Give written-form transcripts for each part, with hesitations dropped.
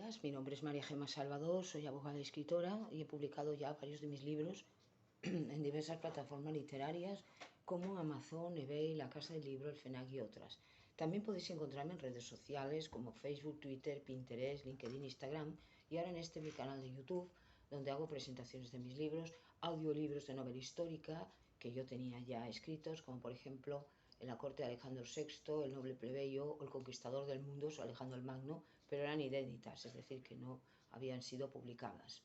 días, mi nombre es María Gemma Salvador, soy abogada y escritora y he publicado ya varios de mis libros en diversas plataformas literarias como Amazon, eBay, La Casa del Libro, El FNAC y otras. También podéis encontrarme en redes sociales como Facebook, Twitter, Pinterest, LinkedIn, Instagram y ahora en mi canal de YouTube, donde hago presentaciones de mis libros, audiolibros de novela histórica que yo tenía ya escritos, como por ejemplo En la corte de Alejandro VI, El noble plebeyo o El conquistador del mundo, o Alejandro el Magno, pero eran inéditas, es decir, que no habían sido publicadas.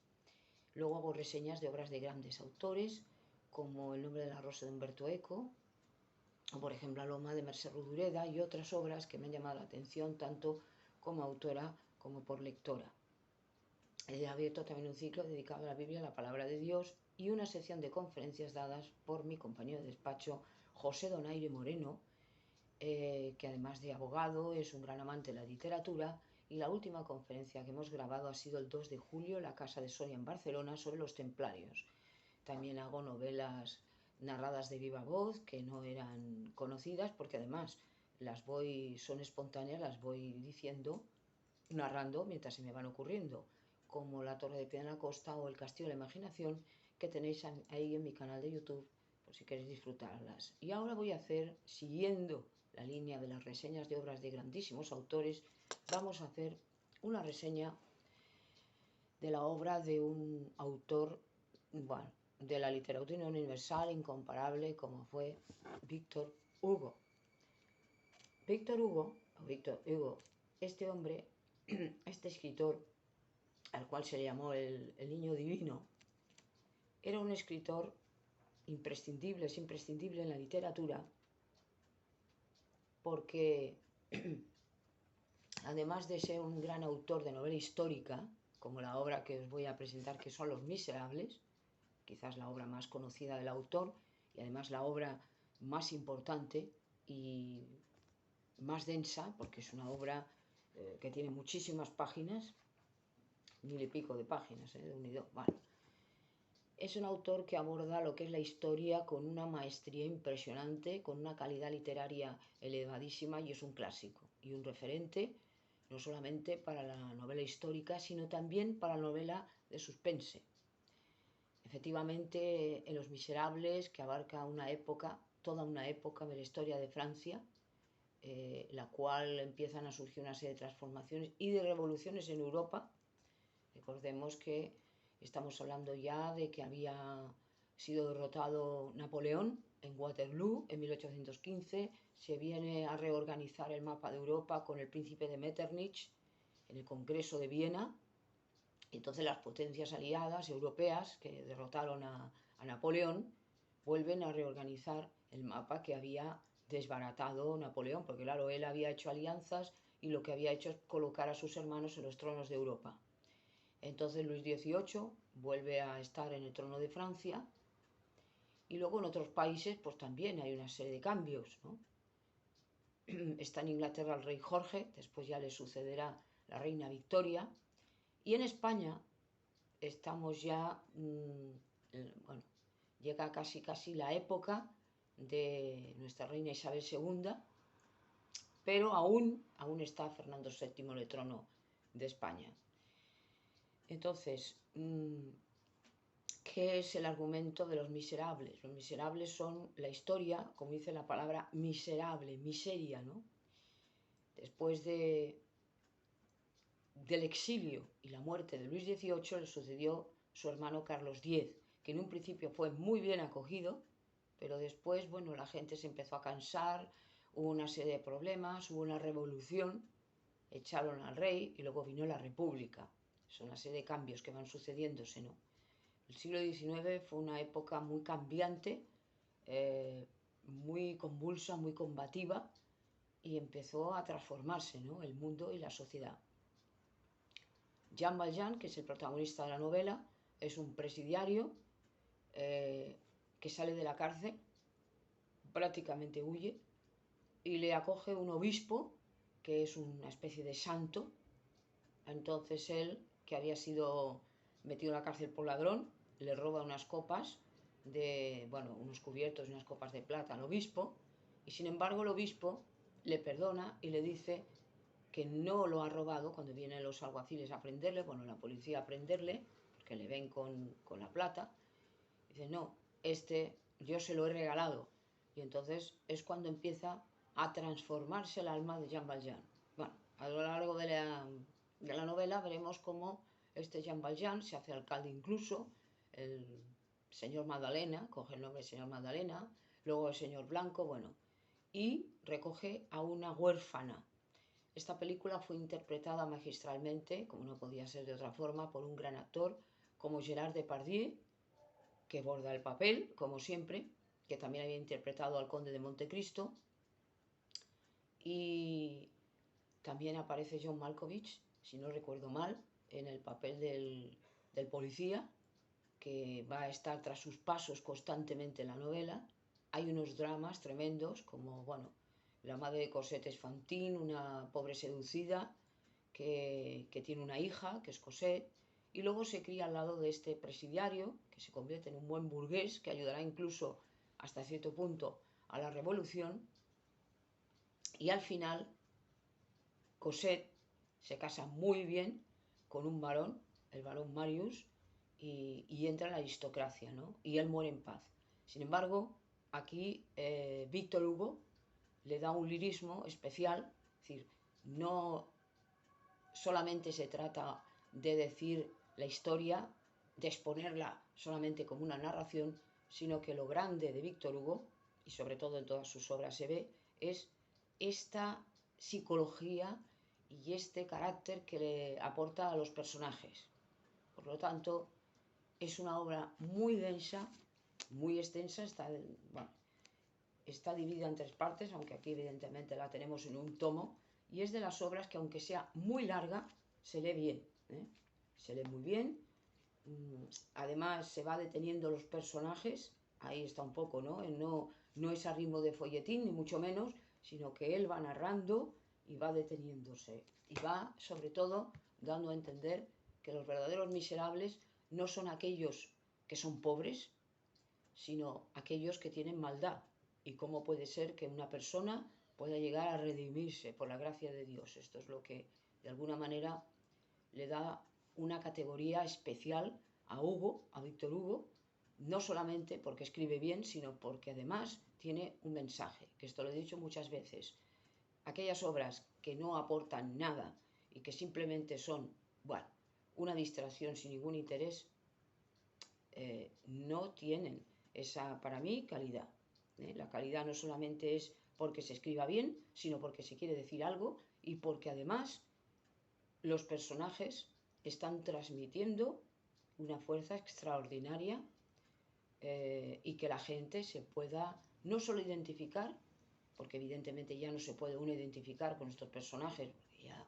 Luego hago reseñas de obras de grandes autores, como El nombre de la rosa de Humberto Eco, o por ejemplo Aloma de Mercè Rodoreda y otras obras que me han llamado la atención tanto como autora como por lectora. He abierto también un ciclo dedicado a la Biblia, a la Palabra de Dios, y una sección de conferencias dadas por mi compañero de despacho, José Donaire Moreno, que además de abogado es un gran amante de la literatura, y la última conferencia que hemos grabado ha sido el 2 de julio en la Casa de Soria en Barcelona sobre los templarios. También hago novelas narradas de viva voz que no eran conocidas porque además son espontáneas, las voy diciendo, narrando mientras se me van ocurriendo, como La Torre de Piedra en la Costa o El Castillo de la Imaginación, que tenéis ahí en mi canal de YouTube por si queréis disfrutarlas. Y ahora voy a hacer, siguiendo la línea de las reseñas de obras de grandísimos autores, vamos a hacer una reseña de la obra de un autor, bueno, de la literatura universal, incomparable, como fue Víctor Hugo. Víctor Hugo, este hombre, este escritor, al cual se le llamó el niño divino, era un escritor imprescindible, es imprescindible en la literatura, porque además de ser un gran autor de novela histórica, como la obra que os voy a presentar, que son Los Miserables, quizás la obra más conocida del autor y además la obra más importante y más densa, porque es una obra que tiene muchísimas páginas, 1000 y pico de páginas, de unido. Bueno, es un autor que aborda lo que es la historia con una maestría impresionante, con una calidad literaria elevadísima, y es un clásico y un referente no solamente para la novela histórica, sino también para la novela de suspense. Efectivamente, en Los Miserables, que abarca una época, toda una época de la historia de Francia, la cual empiezan a surgir una serie de transformaciones y de revoluciones en Europa. Recordemos que estamos hablando ya de que había sido derrotado Napoleón en Waterloo en 1815, se viene a reorganizar el mapa de Europa con el príncipe de Metternich en el Congreso de Viena. Entonces las potencias aliadas europeas que derrotaron a Napoleón vuelven a reorganizar el mapa que había desbaratado Napoleón, porque claro, él había hecho alianzas y lo que había hecho es colocar a sus hermanos en los tronos de Europa. Entonces Luis XVIII vuelve a estar en el trono de Francia y luego en otros países pues también hay una serie de cambios, ¿no? Está en Inglaterra el rey Jorge, después ya le sucederá la reina Victoria, y en España estamos ya, bueno, llega casi la época de nuestra reina Isabel II, pero aún está Fernando VII en el trono de España. Entonces, ¿qué es el argumento de Los Miserables? Los Miserables son la historia, como dice la palabra miserable, miseria, ¿no? Después del exilio y la muerte de Luis XVIII le sucedió su hermano Carlos X, que en un principio fue muy bien acogido, pero después, bueno, la gente se empezó a cansar, hubo una serie de problemas, hubo una revolución, echaron al rey y luego vino la República. Son una serie de cambios que van sucediéndose, ¿no? El siglo XIX fue una época muy cambiante, muy convulsa, muy combativa, y empezó a transformarse, ¿no?, el mundo y la sociedad. Jean Valjean, que es el protagonista de la novela, es un presidiario que sale de la cárcel, prácticamente huye, y le acoge un obispo, que es una especie de santo. Entonces él, que había sido metido en la cárcel por ladrón, le roba unas copas unos cubiertos y unas copas de plata al obispo, y sin embargo el obispo le perdona y le dice que no lo ha robado cuando vienen los alguaciles a prenderle, bueno, la policía a prenderle, porque le ven con la plata. Dice, no, yo se lo he regalado. Y entonces es cuando empieza a transformarse el alma de Jean Valjean. Bueno, a lo largo de la novela veremos cómo Jean Valjean se hace alcalde incluso, el señor Magdalena, coge el nombre de señor Magdalena, luego el señor Blanco, bueno, y recoge a una huérfana. Esta película fue interpretada magistralmente, como no podía ser de otra forma, por un gran actor como Gerard Depardieu, que borda el papel, como siempre, que también había interpretado al conde de Montecristo, y también aparece John Malkovich, si no recuerdo mal, en el papel del policía, que va a estar tras sus pasos constantemente en la novela. Hay unos dramas tremendos, como, bueno, la madre de Cosette es Fantine, una pobre seducida que tiene una hija, que es Cosette, y luego se cría al lado de este presidiario, que se convierte en un buen burgués, que ayudará incluso hasta cierto punto a la revolución, y al final Cosette se casa muy bien con un varón, el varón Marius, y entra en la aristocracia, ¿no? Y él muere en paz. Sin embargo, aquí Víctor Hugo le da un lirismo especial, es decir, no solamente se trata de decir la historia, de exponerla solamente como una narración, sino que lo grande de Víctor Hugo, y sobre todo en todas sus obras se ve, es esta psicología y este carácter que le aporta a los personajes. Por lo tanto, es una obra muy densa, muy extensa, está dividida en 3 partes, aunque aquí evidentemente la tenemos en un tomo, y es de las obras que, aunque sea muy larga, se lee bien, ¿eh? Se lee muy bien. Además se va deteniendo los personajes, ahí está un poco, ¿no? No es a ritmo de folletín, ni mucho menos, sino que él va narrando y va deteniéndose. Y va, sobre todo, dando a entender que los verdaderos miserables no son aquellos que son pobres, sino aquellos que tienen maldad. Y cómo puede ser que una persona pueda llegar a redimirse por la gracia de Dios. Esto es lo que, de alguna manera, le da una categoría especial a Hugo, a Víctor Hugo, no solamente porque escribe bien, sino porque además tiene un mensaje, que esto lo he dicho muchas veces. Aquellas obras que no aportan nada y que simplemente son, bueno, una distracción sin ningún interés, no tienen esa, para mí, calidad. La calidad no solamente es porque se escriba bien, sino porque se quiere decir algo y porque además los personajes están transmitiendo una fuerza extraordinaria, y que la gente se pueda no solo identificar, porque evidentemente ya no se puede uno identificar con estos personajes, porque ya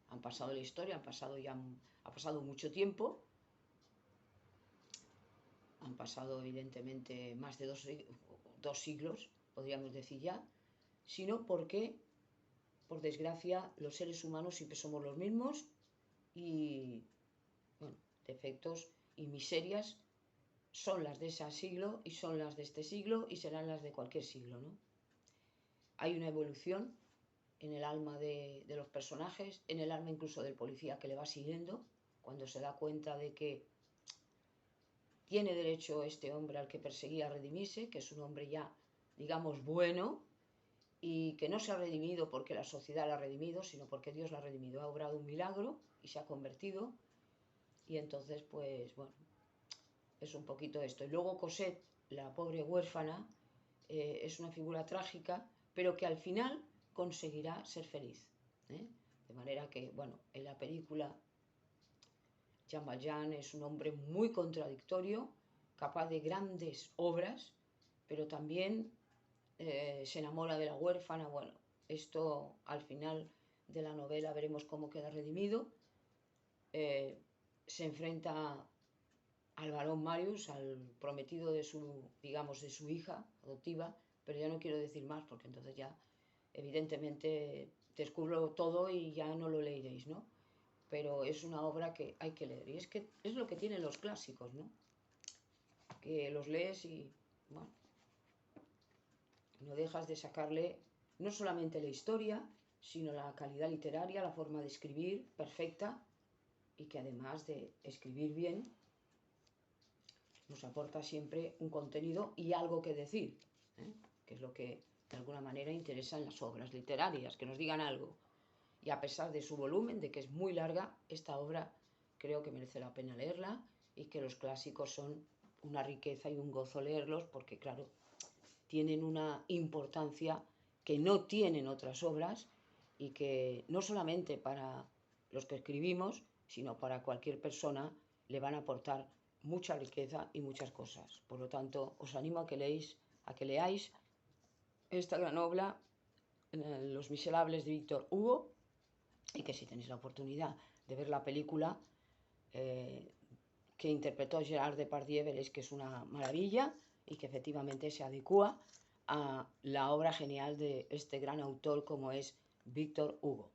han pasado la historia, ha pasado mucho tiempo, han pasado evidentemente más de 2 siglos, podríamos decir ya, sino porque, por desgracia, los seres humanos siempre somos los mismos y, bueno, defectos y miserias son las de ese siglo y son las de este siglo y serán las de cualquier siglo, ¿no? Hay una evolución en el alma de los personajes, en el alma incluso del policía que le va siguiendo, cuando se da cuenta de que tiene derecho este hombre al que perseguía a redimirse, que es un hombre ya, digamos, bueno, y que no se ha redimido porque la sociedad la ha redimido, sino porque Dios la ha redimido, ha obrado un milagro y se ha convertido, y entonces, pues, bueno, es un poquito esto. Y luego Cosette, la pobre huérfana, es una figura trágica, pero que al final conseguirá ser feliz, ¿eh? De manera que, bueno, en la película Jean Valjean es un hombre muy contradictorio, capaz de grandes obras, pero también se enamora de la huérfana. Bueno, esto al final de la novela veremos cómo queda redimido. Se enfrenta al varón Marius, al prometido de digamos, de su hija adoptiva, pero ya no quiero decir más porque entonces ya evidentemente descubro todo y ya no lo leeréis, ¿no? Pero es una obra que hay que leer, y es que es lo que tienen los clásicos, ¿no? Que los lees y, bueno, no dejas de sacarle no solamente la historia, sino la calidad literaria, la forma de escribir perfecta, y que además de escribir bien, nos aporta siempre un contenido y algo que decir, que es lo que de alguna manera interesa en las obras literarias, que nos digan algo. Y a pesar de su volumen, de que es muy larga, esta obra creo que merece la pena leerla, y que los clásicos son una riqueza y un gozo leerlos, porque claro, tienen una importancia que no tienen otras obras, y que no solamente para los que escribimos, sino para cualquier persona le van a aportar mucha riqueza y muchas cosas. Por lo tanto, os animo a que leáis esta gran obra, Los Miserables, de Víctor Hugo, y que si tenéis la oportunidad de ver la película que interpretó Gerard Depardieu, veréis que es una maravilla y que efectivamente se adecua a la obra genial de este gran autor como es Víctor Hugo.